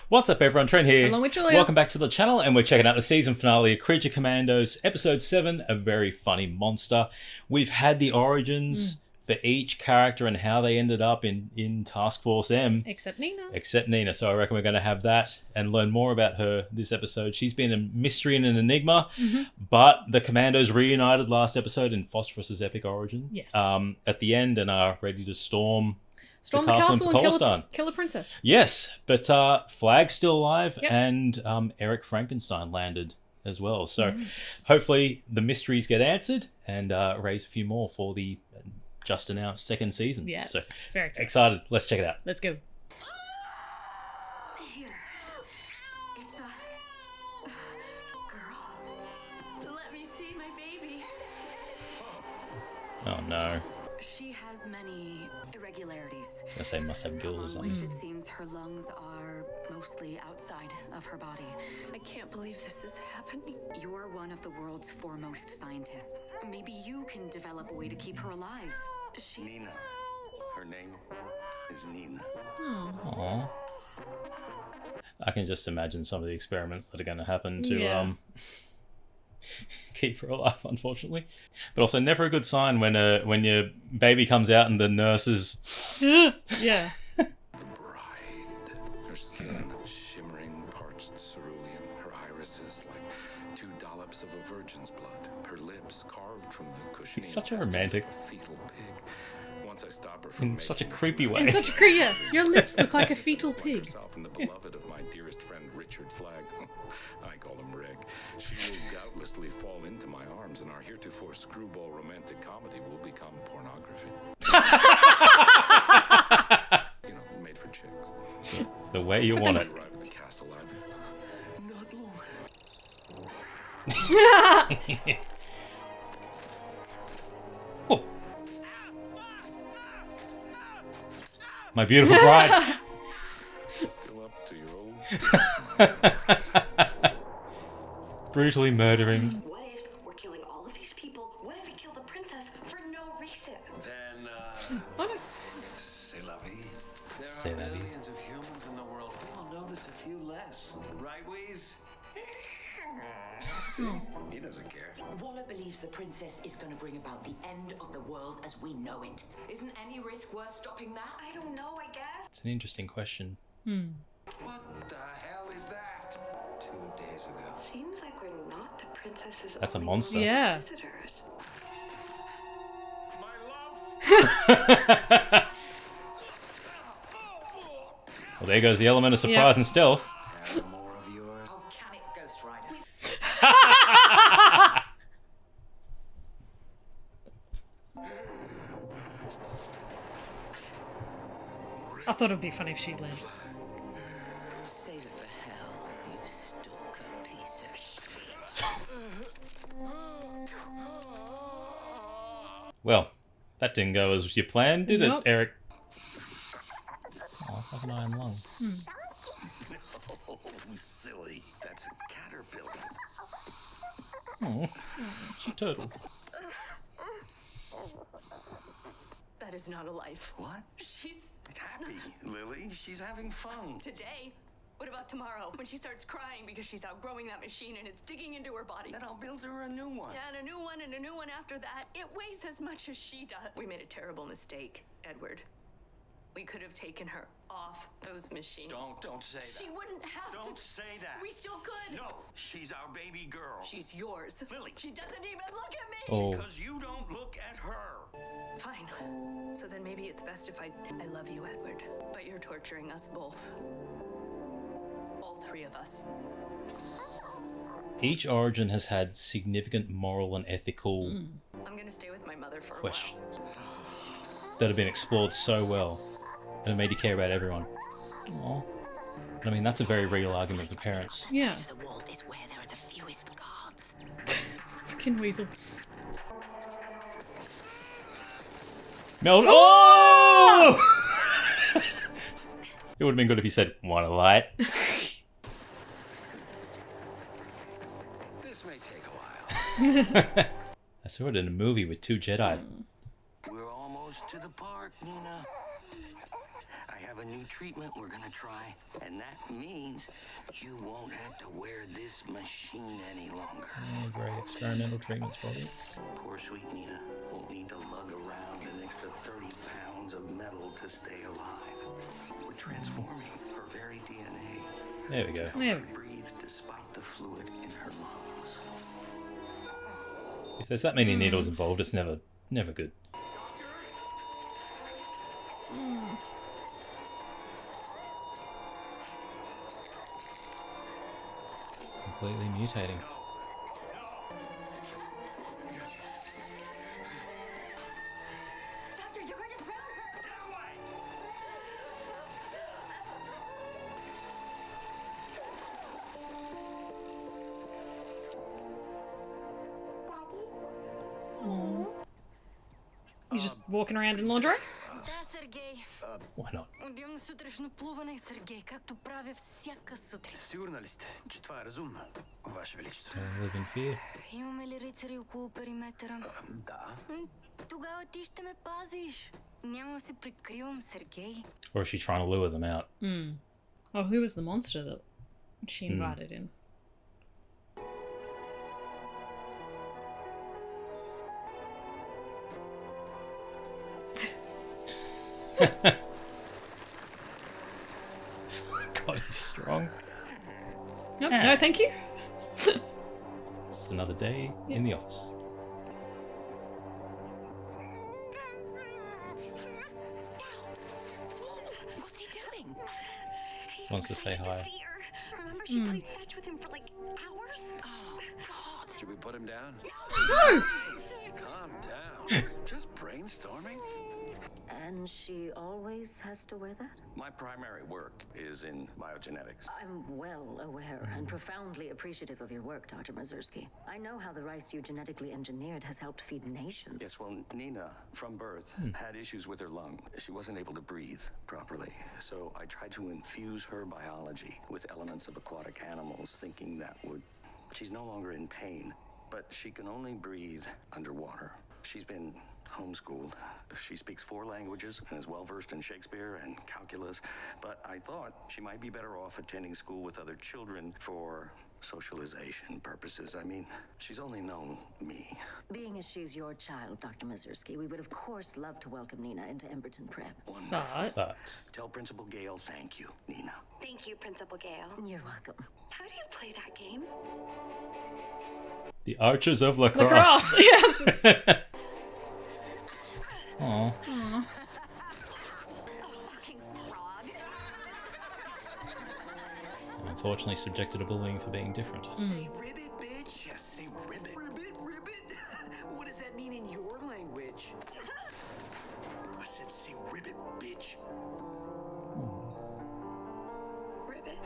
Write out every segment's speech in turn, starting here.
What's up everyone, Trent here. Along with Julia. Welcome back to the channel, and we're checking out the season finale of Creature Commandos, episode 7, A Very Funny Monster. We've had the origins for each character and how they ended up in Task Force M. Except Nina. Except Nina, so I reckon we're going to have that and learn more about her this episode. She's been a mystery and an enigma, but the Commandos reunited last episode in Phosphorus's epic origin. Yes. At the end, and are ready to storm the castle and kill a princess. Yes, but Flag's still alive, Yep. and Eric Frankenstein landed as well. So hopefully the mysteries get answered and raise a few more for the just announced second season. Yes, so very excited. Let's check it out. Let's go. Here. It's a girl. Let me see my baby. Oh no. She has many irregularities. I was going to say must have gills or Among something. which it seems her lungs are mostly outside of her body. I can't believe this is happening. You're one of the world's foremost scientists. Maybe you can develop a way to keep her alive. Nina. Her name is Nina. Aww. I can just imagine some of the experiments that are going to happen to keep her alive, unfortunately. But also never a good sign when your baby comes out and the nurses... Yeah. Bride. Her skin shimmering, parched cerulean. Her irises like 2 dollops of a virgin's blood. Her lips carved from the cushiony He's such a intestines romantic. of a fetal pig. Once I stop her from In such a making creepy way. In such a yeah. Your lips look like a fetal pig. herself and the beloved of my dearest friend Richard Flagg. I call him Reg. She will doubtlessly fall into my arms, and our heretofore screwball romantic comedy will become pornography. You know, made for chicks. It's the way you want it. Arrive at the castle, I've not long. Oh. My beautiful bride. Still up to your old. Brutally murdering. What if we're killing all of these people? What if we kill the princess for no reason? Then, c'est la vie. C'est There la are vie. millions of humans in the world. We'll notice a few less. Right, Wheeze? He doesn't care. Waller believes the princess is going to bring about the end of the world as we know it. Isn't any risk worth stopping that? I don't know, I guess. It's an interesting question. What the hell is that? 2 days ago. Seems like we're not the princess's That's a only monster. Yeah. visitors. My love? Well, there goes the element of surprise and stealth. Have more of yours? Oh, can it, Ghost Rider? I thought it would be funny if she landed. Save it for hell, you stalker piece of shit. Well, that didn't go as you planned, did Nope. it, Eric? Oh, it's like an iron lung. Oh, silly. That's a caterpillar. Oh, she turtle. That is not a life. What? She's Happy, Lily. She's having fun. today. What about tomorrow when she starts crying because she's outgrowing that machine and it's digging into her body? Then I'll build her a new one. And a new one and a new one after that. It weighs as much as she does. We made a terrible mistake, Edward. We could have taken her off those machines. Don't say that. She wouldn't have to. Don't say that. We still could. No, she's our baby girl. She's yours. Lily. She doesn't even look at me. Oh, Because you don't look at her. Fine. So then maybe it's best if I love you, Edward. But you're torturing us both. All 3 of us. each origin has had significant moral and ethical I'm gonna stay with my mother for a while. questions that have been explored so well and have made you care about everyone. Aww. But I mean, that's a very real argument for parents. Yeah. The world is where there are the fewest guards. Fucking weasel. Meld. Oh! It would have been good if he said, "Want a light?" This may take a while. I saw it in a movie with 2 Jedi. We're almost to the park, Nina. I have have a new treatment we're gonna try, and that means you won't have to wear this machine any longer. Oh, great experimental treatments, probably. Poor sweet Nina won't need to lug around an extra 30 pounds of metal to stay alive. We're transforming her very DNA. There we go. There we go. Breathe despite the fluid in her lungs. If there's that many needles involved, it's never good. Completely mutating. Doctor, you're going to drown her! Get away! You just walking around in lingerie? Да, Сергей. Why not? Отивам сутрешно плуване, Сергей, както правя всяка сутрин. Сигурна ли сте, че това е разумно, Ваше Величество? Don't live in fear. Имаме ли рицари около периметъра? Да. Тогава ти ще ме пазиш. Няма да се прикривам, Сергей. Or is she trying to lure them out? Oh, who was the monster that she invited in? God, he's strong. Nope, no, thank you. It's another day in the office. What's he doing? Wants to say hi. See her. Remember she played fetch with him for like hours? Oh, God. Should we put him down? No! Calm down. Just brainstorming. And she always has to wear that? My primary work is in biogenetics. I'm well aware and profoundly appreciative of your work, Dr. Mazursky. I know how the rice you genetically engineered has helped feed nations. Yes, well, Nina, from birth, had issues with her lung. She wasn't able to breathe properly. So I tried to infuse her biology with elements of aquatic animals, thinking that would... She's no longer in pain, but she can only breathe underwater. She's been homeschooled. She speaks 4 languages and is well-versed in Shakespeare and calculus, but I thought she might be better off attending school with other children for socialization purposes. I mean, she's only known me. Being as she's your child, Dr. Mazursky, we would of course love to welcome Nina into Emberton Prep. But But Tell Principal Gale thank you, Nina. Thank you, Principal Gale. You're welcome. How do you play that game? the Archers of Lacrosse. lacrosse, yes. Aw. Fucking frog. Unfortunately subjected to bullying for being different. Say ribbit, bitch. Yes, say ribbit. Ribbit, ribbit. What does that mean in your language? I said say ribbit, bitch. Ribbit.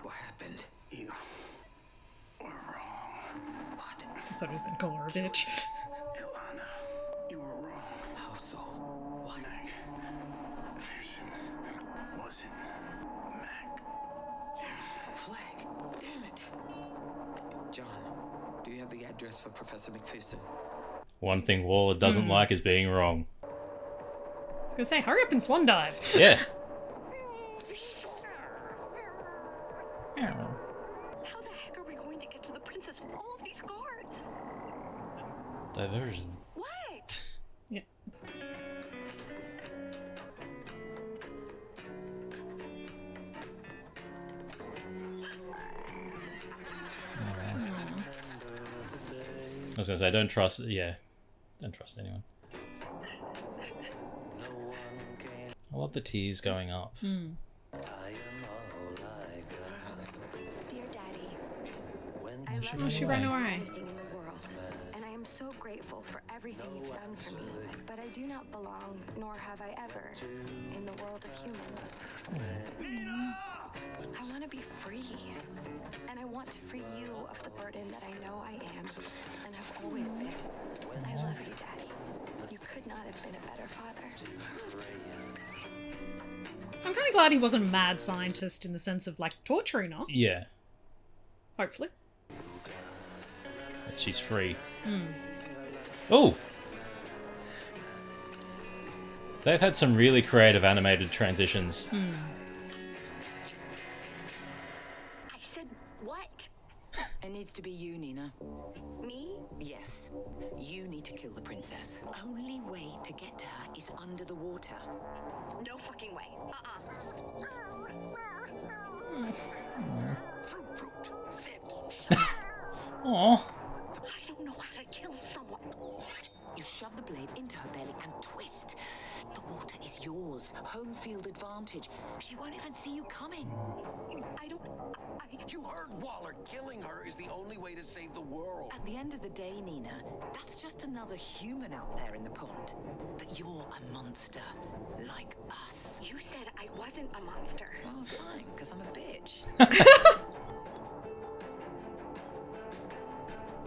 What happened? You were wrong. What? I thought he was going to call her a bitch. Ilana, you were wrong. How so? What? Meg Pearson wasn't Meg Pearson. Flag. Damn it. John, do you have the address for Professor McPherson? One thing Waller doesn't like is being wrong. I was going to say, hurry up and swan dive. Yeah. How the heck are we going to get to the princess with all of these guards? Diversion. What? Yeah. I was gonna say, don't trust anyone. I love the tears going up. Dear Daddy, I love Oh, she ran away. everything in the world, and I am so grateful for everything you've done for me. But I do not belong, nor have I ever, in the world of humans. I want to be free, and I want to free you of the burden that I know I am and have always been. I love you, Daddy. You could not have been a better father. I'm kind of glad he wasn't a mad scientist in the sense of, like, torturing her. Yeah. Hopefully. But she's free. Oh! They've had some really creative animated transitions. I said what? It needs to be you, Nina. Me? Yes. You need to kill the princess. Only way to get to her is under the water. No fucking way. Aww. I don't know how to kill someone. You shove the blade into her belly and twist. The water is yours. Home field advantage. She won't even see you coming. You heard Waller. Killing her is the only way to save the world. At the end of the day, Nina, that's just another human out there in the pond. But you're a monster, like us. You said I wasn't a monster. Well, it's fine, because I'm a bitch.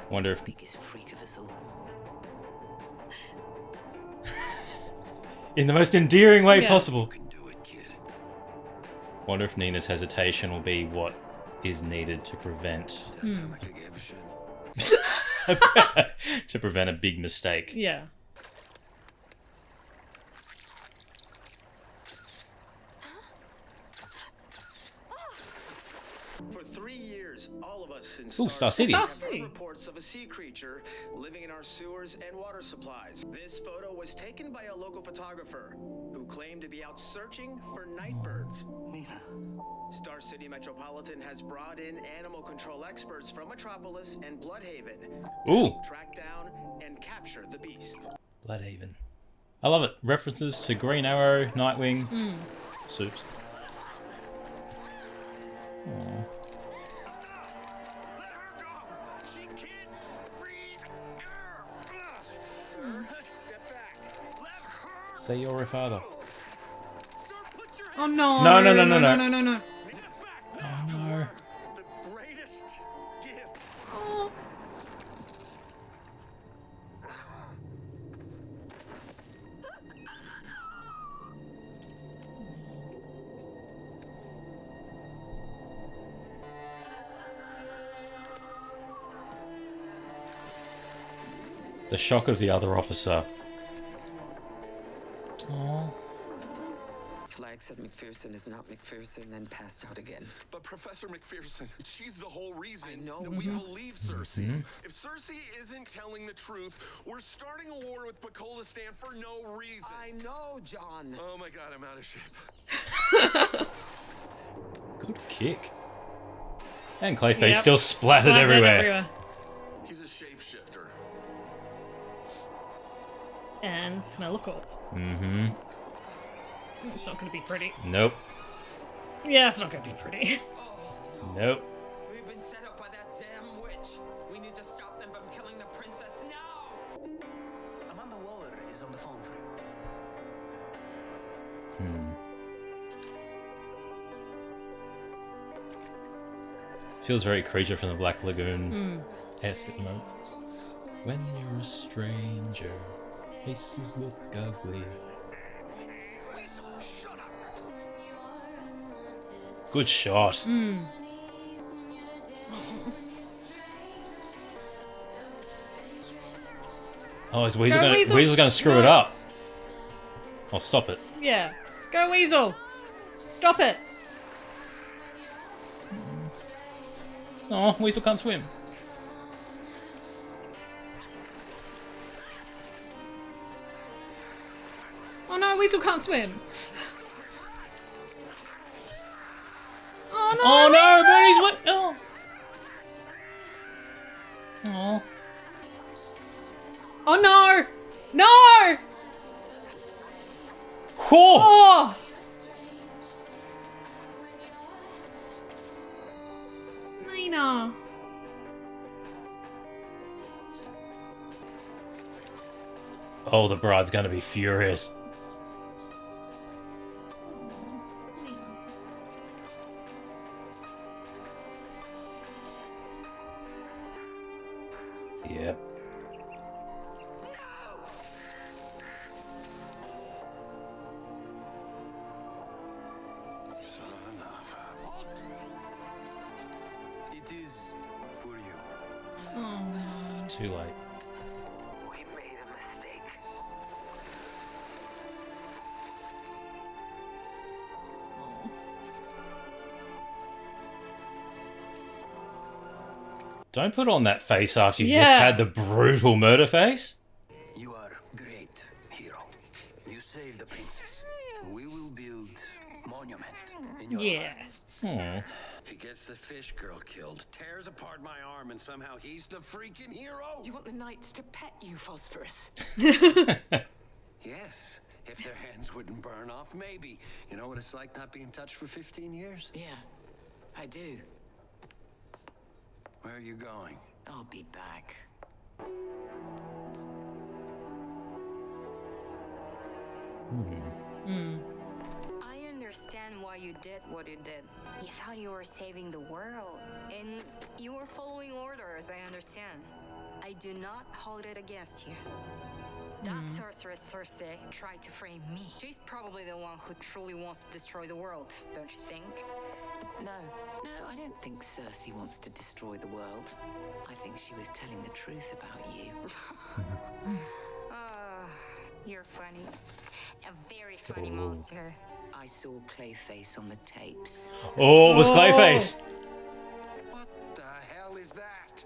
Wonder if Biggest freak of us all. in the most endearing way Yeah. possible. You can do it, kid. Wonder if Nina's hesitation will be what is needed to prevent Sound like I gave a shit. to prevent a big mistake. Yeah. For 3 years, all of us in Ooh, Star City. Star have City. heard reports of a sea creature living in our sewers and water supplies. This photo was taken by a local photographer who claimed to be out searching for nightbirds. Nina. Star City Metropolitan has brought in animal control experts from Metropolis and Bloodhaven Ooh, to track down and capture the beast. Bloodhaven. I love it. References to Green Arrow, Nightwing, Soups. Aw. Let her go! She can't breathe air! Sir, step back. Let her Say your father. Sir, put your Oh no. No. No, no, no. Oh no. the greatest gift. Oh. The shock of the other officer. Aww. Flag said McPherson is not McPherson, then passed out again. But Professor McPherson, she's the whole reason I know. that we believe Cersei. If Cersei isn't telling the truth, we're starting a war with Bacolistan for no reason. I know, John. Oh my god, I'm out of shape. Good kick. And Clayface Yep. still splattered Splattered everywhere. He's a shapeshifter. And smell of corpse. Mm-hmm. It's not going to be pretty. Nope. Yeah, it's not going to be pretty. Nope. We've been set up by that damn witch. We need to stop them from killing the princess now. Amanda Waller is on the phone for you. Feels very Creature from the Black Lagoon-esque at the moment. When you're a stranger, faces look ugly. Good shot. Oh, is Weasel Go, gonna, Weasel. Weasel's gonna screw it No. up. Oh, stop it. Yeah. Go, Weasel. Stop it. Oh, Weasel can't swim. Oh no, Weasel can't swim. Oh no. Oh no, Weasel! but he's what? Oh. Oh. Oh no. No. Whoa! Oh. Nina. Oh, the bride's gonna be furious. Yep. Son of a... It is for you. Too late. We made a mistake. Don't put on that face after you just had the brutal murder face. You are great, hero. You saved the princess. We will build monument in your honor. He gets the fish girl killed, tears apart my arm, and somehow he's the freaking hero. You want the knights to pet you, Phosphorus? Yes, if their hands wouldn't burn off, maybe. You know what it's like not being touched for 15 years? Yeah, I do. Where are you going? I'll be back. I understand why you did what you did. You thought you were saving the world, and you were following orders, I understand. I do not hold it against you. That sorceress Cersei tried to frame me. She's probably the one who truly wants to destroy the world, don't you think? No, I don't think Cersei wants to destroy the world. I think she was telling the truth about you. You're funny. A very funny monster. I saw Clayface on the tapes. Oh, it was Clayface. What the hell is that?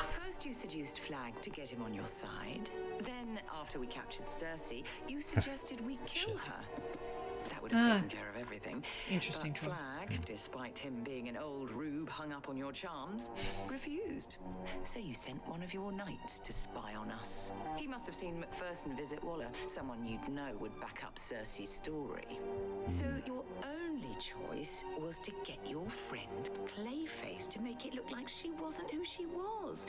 First you seduced Flag to get him on your side. Then, after we captured Cersei, you suggested we kill her. That would have taken care of everything. Interesting but choice. Flag, despite him being an old rube hung up on your charms, refused. So you sent one of your knights to spy on us. He must have seen Macpherson visit Waller, someone you'd know would back up Cersei's story. So your only choice was to get your friend Clayface to make it look like she wasn't who she was,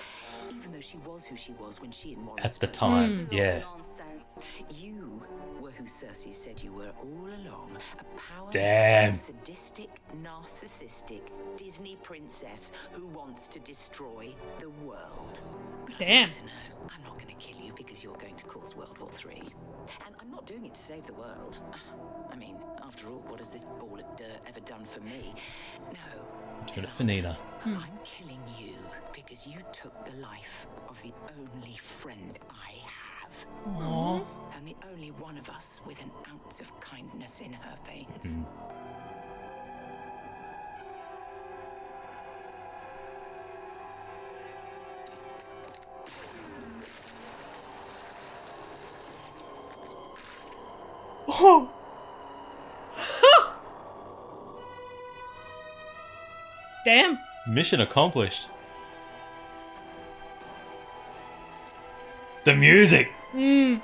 even though she was who she was when she and Waller At the spoke. time, This is yeah. all nonsense. You were who Cersei said you were all along, a powerful, Damn. sadistic, narcissistic Disney princess who wants to destroy the world. But I Damn. want you to know, I'm not going to kill you because you're going to cause World War III. And I'm not doing it to save the world. I mean, after all, what has this ball of dirt ever done for me? No. Doing it for Nina. I'm killing you because you took the life of the only friend I have. Aww. And the only one of us with an ounce of kindness in her veins. Oh. Damn. Mission accomplished. The music. Damn.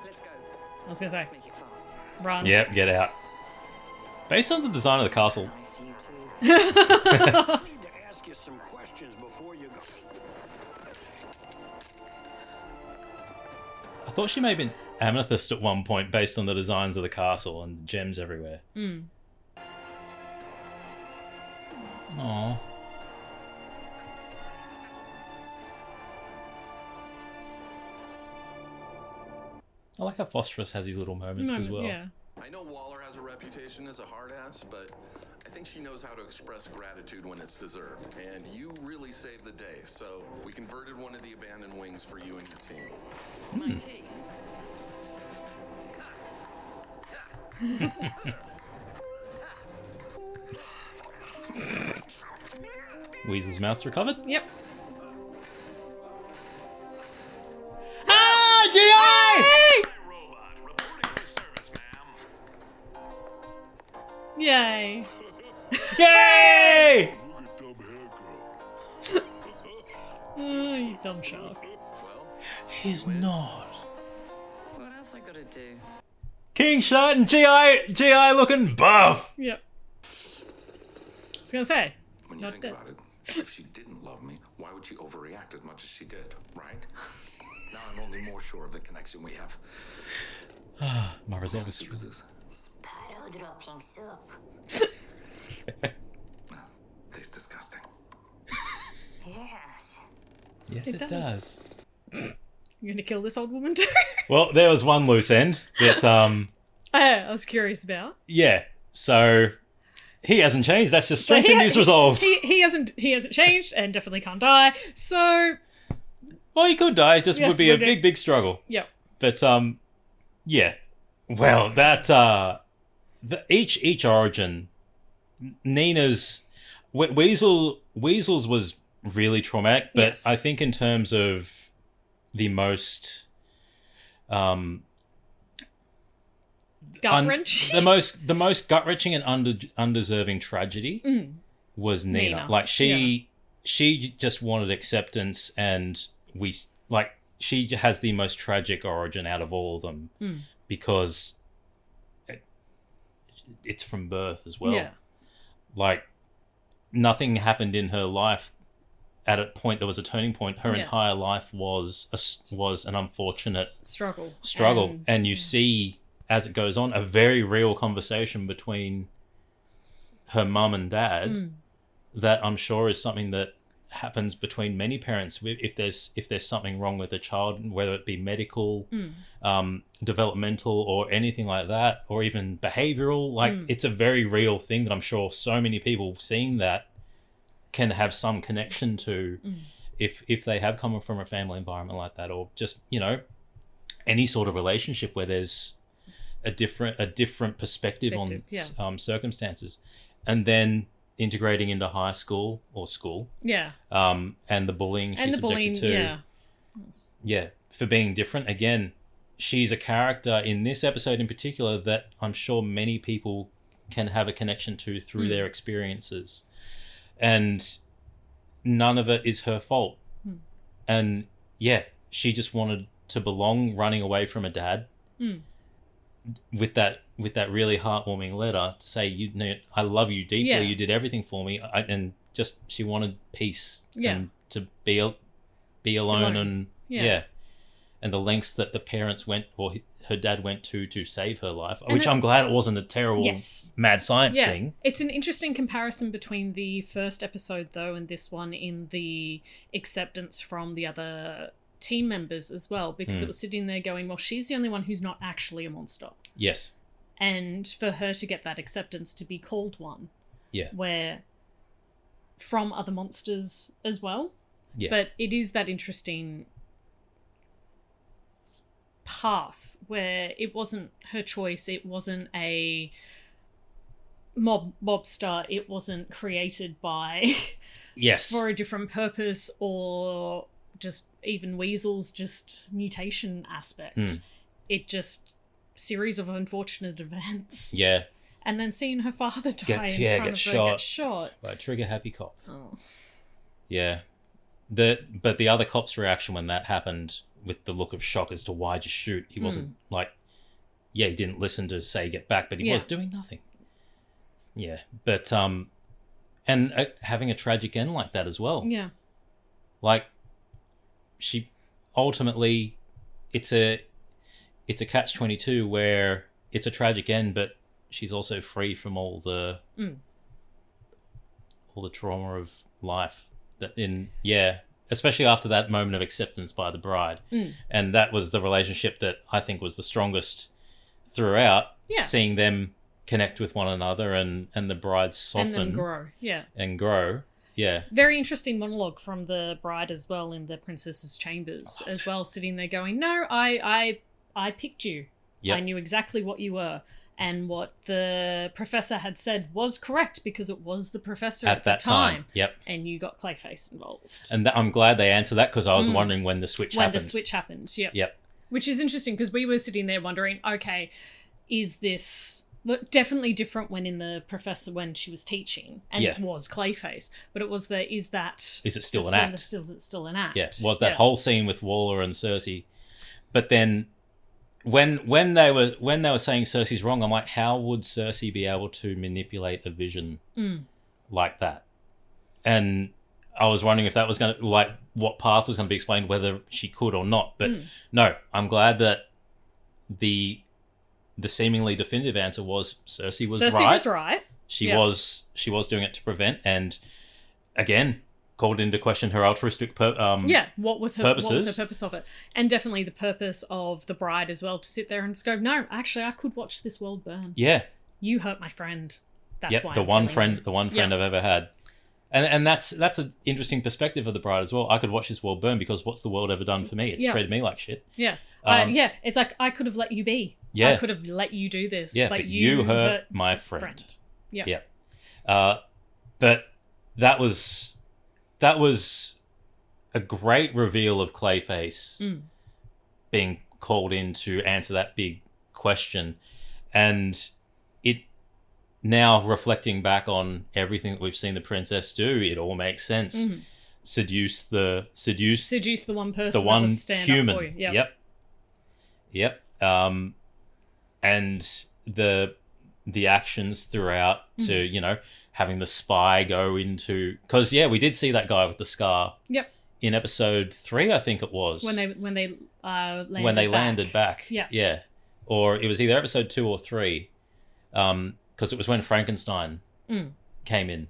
Let's go. I was gonna say, Make it fast. run. Yep, get out. Based on the design of the castle, Nice, you too. I need to ask you some questions before you go. I thought she may have been amethyst at one point based on the designs of the castle and gems everywhere. Aww. I like how Phosphorus has these little moments as well. Yeah. I know Waller has a reputation as a hard ass, but I think she knows how to express gratitude when it's deserved. And you really saved the day, so we converted one of the abandoned wings for you and your team. My team. Weasel's mouth's recovered. Yep. Ah, GI! Robot, reporting for service, ma'am. Yay. Yay! Oh, you dumb shark. Well, He's not. What else I gotta do? King Shot and GI looking buff. Yep. I was gonna say, when you not think dead. about it, if she didn't love me, why would she overreact as much as she did, right? Now I'm only more sure of the connection we have. My resolve is Who is this? Sparrow dropping soup. Tastes disgusting. Yes. Yes, It it does. does. You gonna kill this old woman too? Well, there was one loose end that, I was curious about. yeah. So he hasn't changed. That's just strengthened his resolve. He hasn't changed and definitely can't die. So Well, he could die. It just Yes, would be a would it? big, big struggle. yep. But yeah. Well, that each origin, Nina's Weasel's was really traumatic, but Yes. I think in terms of the most Gut-wrenching. the most gut-wrenching and undeserving tragedy was Nina. Like she just wanted acceptance, and she has the most tragic origin out of all of them because it's from birth as well. Yeah. Like nothing happened in her life at a point that was a turning point. Her entire life was an unfortunate struggle, and you see as it goes on a very real conversation between her mum and dad that I'm sure is something that happens between many parents if there's something wrong with a child, whether it be medical, developmental, or anything like that, or even behavioral. Like it's a very real thing that I'm sure so many people seeing that can have some connection to if they have come from a family environment like that, or just any sort of relationship where there's a different perspective on circumstances, and then integrating into high school or school, and the bullying she's subjected to, for being different. Again, she's a character in this episode in particular that I'm sure many people can have a connection to through their experiences, and none of it is her fault. And she just wanted to belong, running away from a dad with that really heartwarming letter to say, I love you deeply, you did everything for me, and just she wanted peace and to be alone, and and the lengths that the parents went, or her dad went to save her life, which I'm glad it wasn't a terrible mad science thing. It's an interesting comparison between the first episode though and this one in the acceptance from the other team members as well, because it was sitting there going, well, she's the only one who's not actually a monster. Yes. And for her to get that acceptance to be called one. Yeah. Where from other monsters as well. Yeah. But it is that interesting path where it wasn't her choice, it wasn't a mobster, it wasn't created by for a different purpose, or just even Weasel's just mutation aspect. It just series of unfortunate events. Yeah. And then seeing her father die in front of her get shot. By a trigger-happy cop. Oh. Yeah. But the other cop's reaction when that happened, with the look of shock as to why'd you shoot, he wasn't like, he didn't listen to say get back, but he was doing nothing. Yeah. But, and having a tragic end like that as well. Yeah. Like, she ultimately, it's a catch-22 where it's a tragic end, but she's also free from all the trauma of life especially after that moment of acceptance by the bride. And that was the relationship that I think was the strongest throughout, seeing them connect with one another and the bride soften and then grow. Very interesting monologue from the bride as well in the princess's chambers as well, sitting there going, no, I picked you. I knew exactly what you were. And what the professor had said was correct, because it was the professor at that time. Yep. And you got Clayface involved. And I'm glad they answered that, because I was wondering when the switch happened. When the switch happened, Yep. Which is interesting, because we were sitting there wondering, okay, is this... definitely different when in the professor, when she was teaching, and it was Clayface. But it was is it still an act? Is it still an act? Yeah, was that whole scene with Waller and Cersei. But then... When they were saying Cersei's wrong, I'm like, how would Cersei be able to manipulate a vision like that? And I was wondering if that was going to, like, what path was going to be explained, whether she could or not. But no, I'm glad that the seemingly definitive answer was Cersei was right. She was doing it to prevent, and again, called into question her altruistic what was her purpose of it? And definitely the purpose of the bride as well, to sit there and just go, no, actually, I could watch this world burn. Yeah. You hurt my friend. That's why the one friend I've ever had. And that's an interesting perspective of the Bride as well. I could watch this world burn because what's the world ever done for me? It's treated me like shit. Yeah. It's like, I could have let you be. Yeah. I could have let you do this. Yeah, but you hurt my friend. Yeah. But that was a great reveal of Clayface being called in to answer that big question. And it, now reflecting back on everything that we've seen the princess do, it all makes sense. Seduce the one person, the one that would stand human. up for you. Yep. And the actions throughout to, having the spy go into, because we did see that guy with the scar. Yep. In episode 3, I think it was. When they landed back. Yeah. Yeah. Or it was either episode 2 or 3. Because it was when Frankenstein came in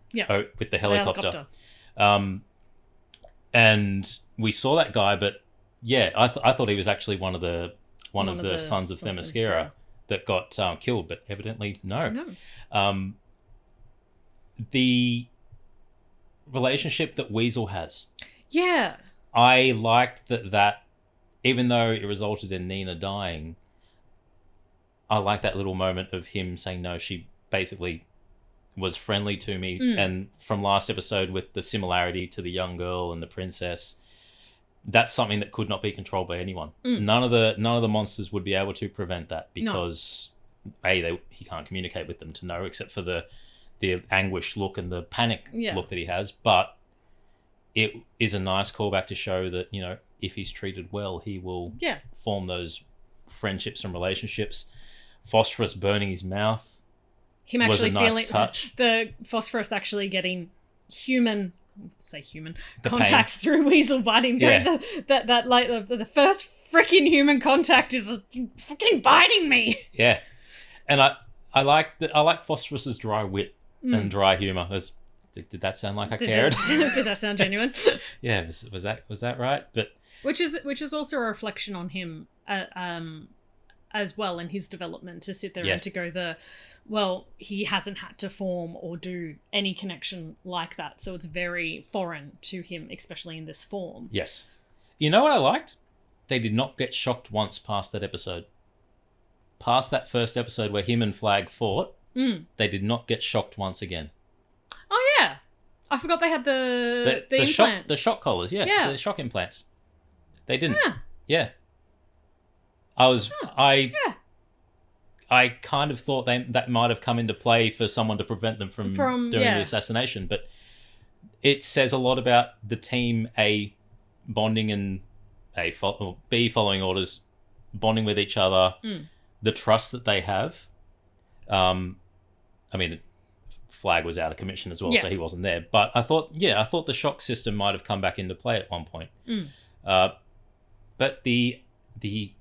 with the helicopter. And we saw that guy, but I thought he was actually one of the sons of Themyscira that got killed, but evidently no. The relationship that Weasel has. Yeah. I liked that even though it resulted in Nina dying, I like that little moment of him saying, no, she basically was friendly to me. And from last episode with the similarity to the young girl and the princess, that's something that could not be controlled by anyone. None of the monsters would be able to prevent that because he can't communicate with them to know, except for the anguished look and the panic look that he has. But it is a nice callback to show that, if he's treated well, he will form those friendships and relationships. Phosphorus burning his mouth. Him actually was a nice feeling touch. The Phosphorus actually getting human contact through Weasel biting. Yeah. That like the first freaking human contact is fucking biting me. Yeah, and I like Phosphorus's dry wit and dry humor. Did that sound like I cared? Did that sound genuine? Yeah, was that right? But which is also a reflection on him as well in his development, to sit there and to go he hasn't had to form or do any connection like that, so it's very foreign to him, especially in this form. Yes. You know what I liked? They did not get shocked once past that episode. Past that first episode where him and Flag fought, they did not get shocked once again. Oh yeah, I forgot they had the implants. The shock collars, the shock implants. They didn't. Yeah. I kind of thought that might have come into play for someone to prevent them from doing the assassination, but it says a lot about the team A, bonding, and B, following orders, bonding with each other, the trust that they have. Flag was out of commission as well, so he wasn't there. But I thought the shock system might have come back into play at one point. But the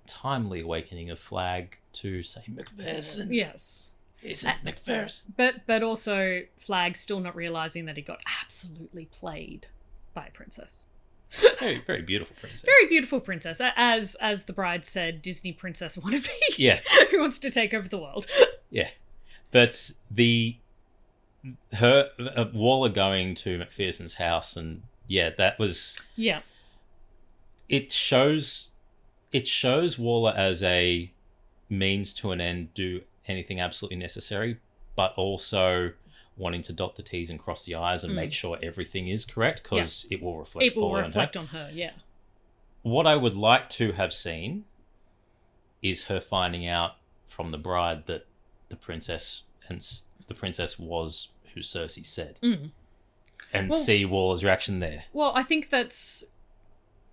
timely awakening of Flag to say McPherson. Yes. Isn't McPherson. But also Flag still not realising that he got absolutely played by a princess. Very, very beautiful princess. Very beautiful princess. As the Bride said, Disney princess wannabe. Yeah. Who wants to take over the world. Yeah. But Waller going to McPherson's house, and that was... Yeah. It shows Waller as a means to an end, do anything absolutely necessary, but also wanting to dot the T's and cross the I's and make sure everything is correct, because it will reflect. It will reflect on her. Yeah. What I would like to have seen is her finding out from the Bride that the princess was who Cersei said, and see Waller's reaction there. Well, I think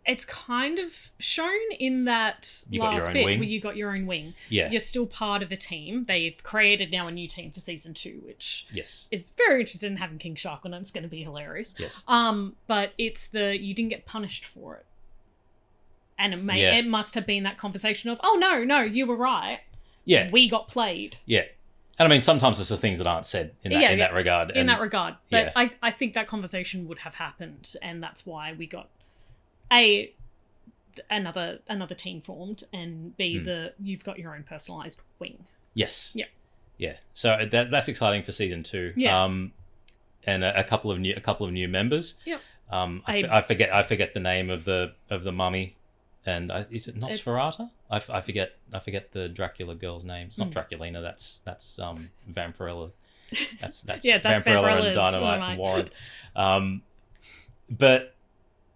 it's kind of shown in that last bit where you got your own wing. Yeah. You're still part of a team. They've created now a new team for season 2, which is very interesting in having King Shark on it. It's going to be hilarious. Yes. But it's you didn't get punished for it. And it must have been that conversation of, oh, no, you were right. Yeah. We got played. Yeah. And I mean, sometimes it's the things that aren't said in that regard. In that regard. But I think that conversation would have happened, and that's why we got another team formed, and B, you've got your own personalized wing. Yes. Yeah. Yeah. So that's exciting for season 2. Yeah. and a couple of new members. Yep. I forget the name of the mummy, and is it Nosferatu? I forget the Dracula girl's name. It's not Draculina. That's Vampirella. That's Vampirella and Dynamite and Warren. But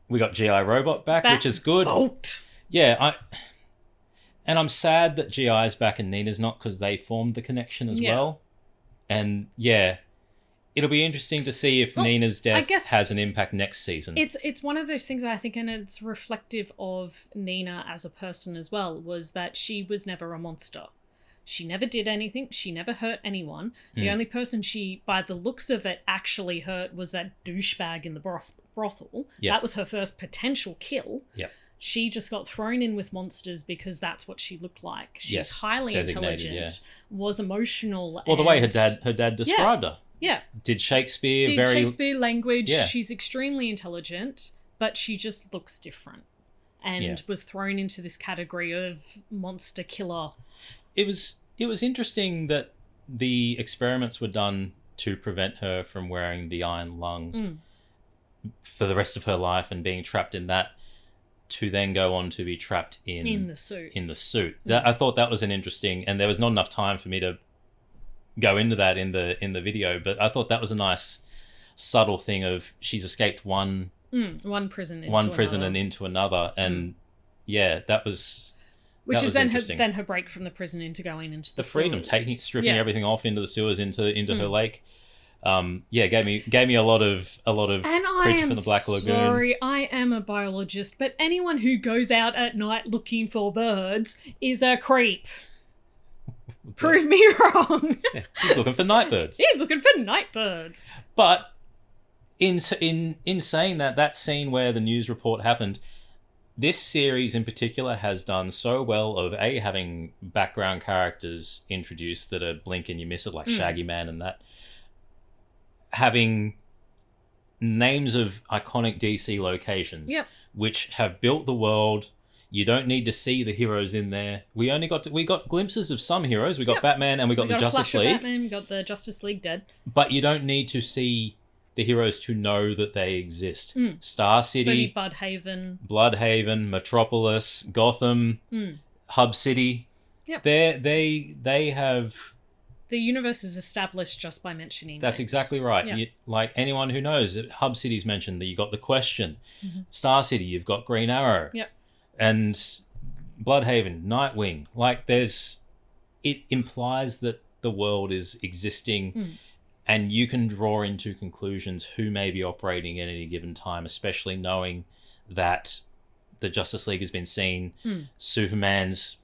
we got GI Robot back, which is good. Bolt. Yeah, I'm sad that GI is back and Nina's not, because they formed the connection as well. And yeah, it'll be interesting to see if Nina's death has an impact next season. It's one of those things, I think, and it's reflective of Nina as a person as well, was that she was never a monster. She never did anything. She never hurt anyone. The only person she, by the looks of it, actually hurt was that douchebag in the brothel. Yep. That was her first potential kill. Yep. She just got thrown in with monsters because that's what she looked like. She's highly intelligent, was emotional. Well, the way her dad described her. Yeah. Did Shakespeare language. Yeah. She's extremely intelligent, but she just looks different. And was thrown into this category of monster killer. It was interesting that the experiments were done to prevent her from wearing the iron lung for the rest of her life and being trapped in that, to then go on to be trapped in the suit. I thought that was an interesting, and there was not enough time for me to go into that in the video, but I thought that was a nice subtle thing of she's escaped one prison and into another, and that was. Which is then her break from the prison into going into the freedom, sewers. stripping everything off into the sewers, into her lake. Gave me a lot of Creature from the Black Lagoon. Sorry, I am a biologist, but anyone who goes out at night looking for birds is a creep. Prove me wrong. He's looking for night birds. He's looking for night birds. But in saying that scene where the news report happened, this series in particular has done so well of having background characters introduced that are blink and you miss it, like Shaggy Man and that. Having names of iconic DC locations, which have built the world. You don't need to see the heroes in there. We got glimpses of some heroes. We got Batman and we got the Justice League. Batman, we got the Justice League dead. But you don't need to see the heroes to know that they exist. Star City, Bloodhaven, Metropolis, Gotham, Hub City. Yep. They have. The universe is established just by mentioning. That's exactly right. Yeah. Like anyone who knows, Hub City's mentioned. That you got the Question. Star City, you've got Green Arrow. Yep. And Bloodhaven, Nightwing. Like it implies that the world is existing. And you can draw into conclusions who may be operating at any given time, especially knowing that the Justice League has been seen. Superman's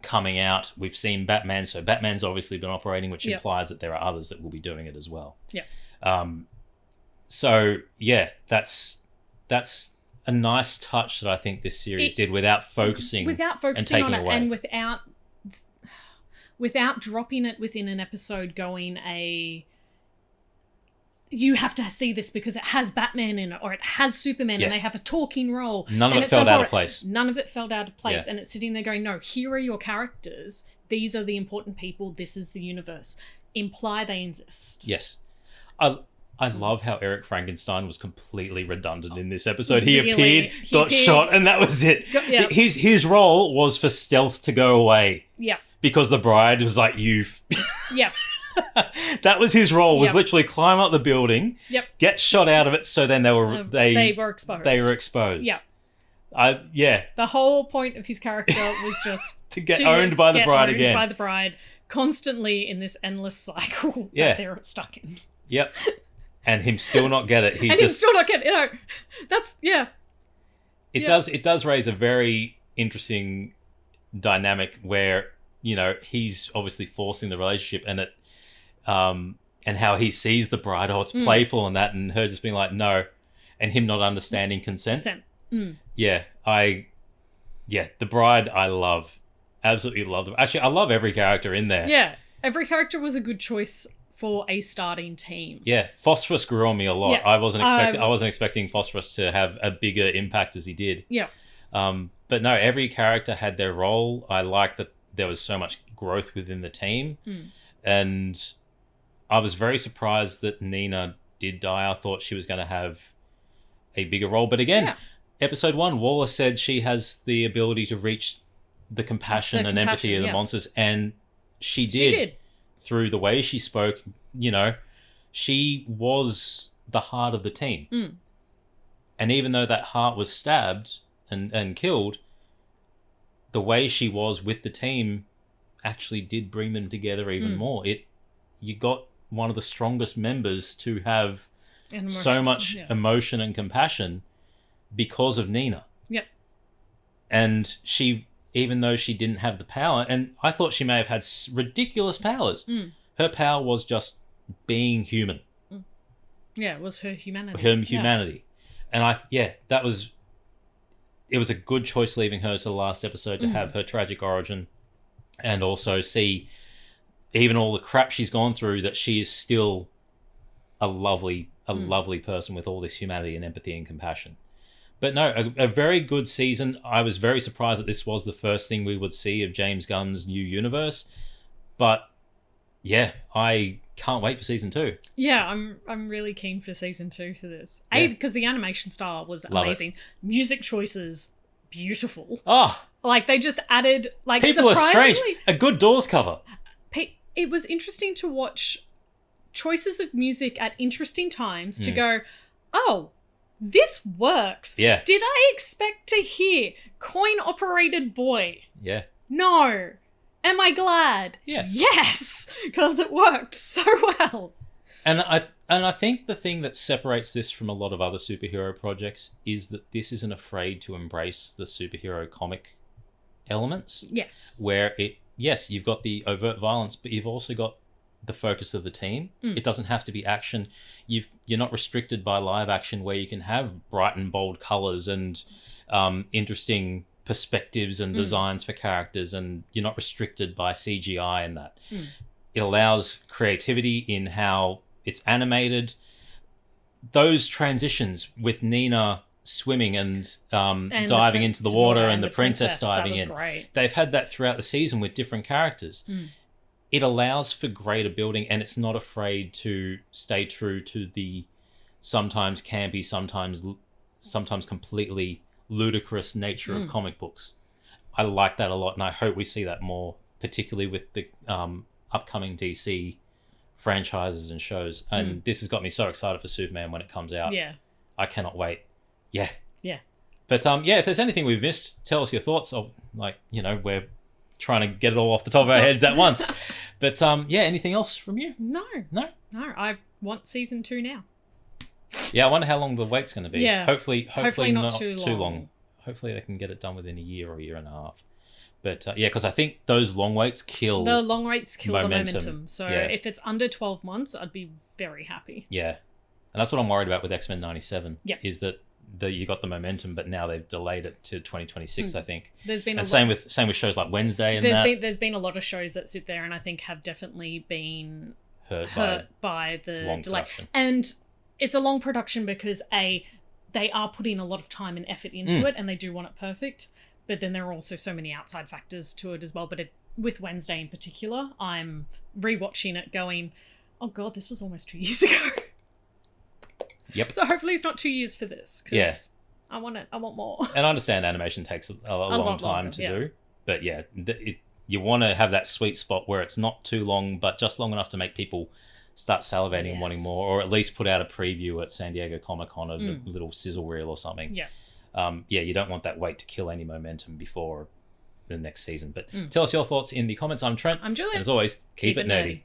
coming out. We've seen Batman, so Batman's obviously been operating, which implies that there are others that will be doing it as well. That's a nice touch that I think this series did without focusing on it, and without dropping it within an episode, going you have to see this because it has Batman in it, or it has Superman, and they have a talking role. None of it felt out of place. None of it felt out of place, and it's sitting there going, no, here are your characters. These are the important people. This is the universe. Imply they exist. Yes. I love how Eric Frankenstein was completely redundant in this episode. He appeared, got shot, and that was it. His role was for stealth to go away. Yeah. Because the bride was like, Yeah. That was his role, was literally climb up the building, get shot out of it, so then they were exposed. They were exposed. Yeah. The whole point of his character was just to get owned by the bride again. By the bride, constantly in this endless cycle that they're stuck in. Yep. And him still not get it. Him still not get it. That's It does raise a very interesting dynamic where, he's obviously forcing the relationship, and it and how he sees the bride, it's playful and that, and her just being like, no, and him not understanding consent. The bride I love. Absolutely love them. Actually, I love every character in there. Yeah. Every character was a good choice for a starting team. Yeah. Phosphorus grew on me a lot. I wasn't expecting Phosphorus to have a bigger impact as he did. Yeah. But no, every character had their role. I like that there was so much growth within the team. And I was very surprised that Nina did die, I thought she was going to have a bigger role. But again, episode 1, Waller said she has the ability to reach the compassion and empathy of the monsters, and she did through the way she spoke. You know, she was the heart of the team. And even though that heart was stabbed and killed, the way she was with the team actually did bring them together even more. You got one of the strongest members to have so much emotion and compassion because of Nina. Yep. And she, even though she didn't have the power, and I thought she may have had ridiculous powers, her power was just being human. Yeah, it was her humanity. Her humanity. And it was a good choice leaving her to the last episode to have her tragic origin, and also see, even all the crap she's gone through, that she is still a lovely person with all this humanity and empathy and compassion. But no, a very good season. I was very surprised that this was the first thing we would see of James Gunn's new universe. But yeah, I can't wait for season 2. Yeah, I'm really keen for season 2 for this. Because the animation style was amazing. Music choices, beautiful. Oh, like they just added like people are strange. A good Doors cover. It was interesting to watch choices of music at interesting times to go, oh, this works. Yeah. Did I expect to hear Coin-Operated Boy? Yeah. No. Am I glad? Yes. Yes, because it worked so well. And I think the thing that separates this from a lot of other superhero projects is that this isn't afraid to embrace the superhero comic elements. Yes. Where you've got the overt violence, but you've also got the focus of the team. It doesn't have to be action. You're not restricted by live action, where you can have bright and bold colors and interesting perspectives and designs for characters, and you're not restricted by CGI and that. It allows creativity in how it's animated. Those transitions with Nina swimming and diving into the water and the princess diving in. Great. They've had that throughout the season with different characters. It allows for greater building, and it's not afraid to stay true to the sometimes campy, sometimes completely ludicrous nature of comic books. I like that a lot, and I hope we see that more, particularly with the upcoming DC franchises and shows. And this has got me so excited for Superman when it comes out. Yeah. I cannot wait. Yeah. Yeah. But if there's anything we've missed, tell us your thoughts. We're trying to get it all off the top of our heads at once. But anything else from you? No. I want season 2 now. Yeah, I wonder how long the wait's going to be. Yeah. Hopefully not too long. Hopefully they can get it done within a year or a year and a half. But because I think those long waits kill the momentum. So yeah. If it's under 12 months, I'd be very happy. Yeah. And that's what I'm worried about with X-Men 97. Yeah. Is that you got the momentum, but now they've delayed it to 2026, I think. There's been same with shows like Wednesday and there's been a lot of shows that sit there and I think have definitely been hurt by the long delay. Production. And it's a long production because they are putting a lot of time and effort into it, and they do want it perfect. But then there are also so many outside factors to it as well. But with Wednesday in particular, I'm rewatching it going, oh God, this was almost 2 years ago. Yep. So hopefully it's not 2 years for this. Because I want it. I want more. And I understand animation takes a long time to do. But you want to have that sweet spot where it's not too long, but just long enough to make people start salivating and wanting more, or at least put out a preview at San Diego Comic-Con of a little sizzle reel or something. Yeah. You don't want that wait to kill any momentum before the next season. But tell us your thoughts in the comments. I'm Trent. I'm Julia. And as always, keep it nerdy.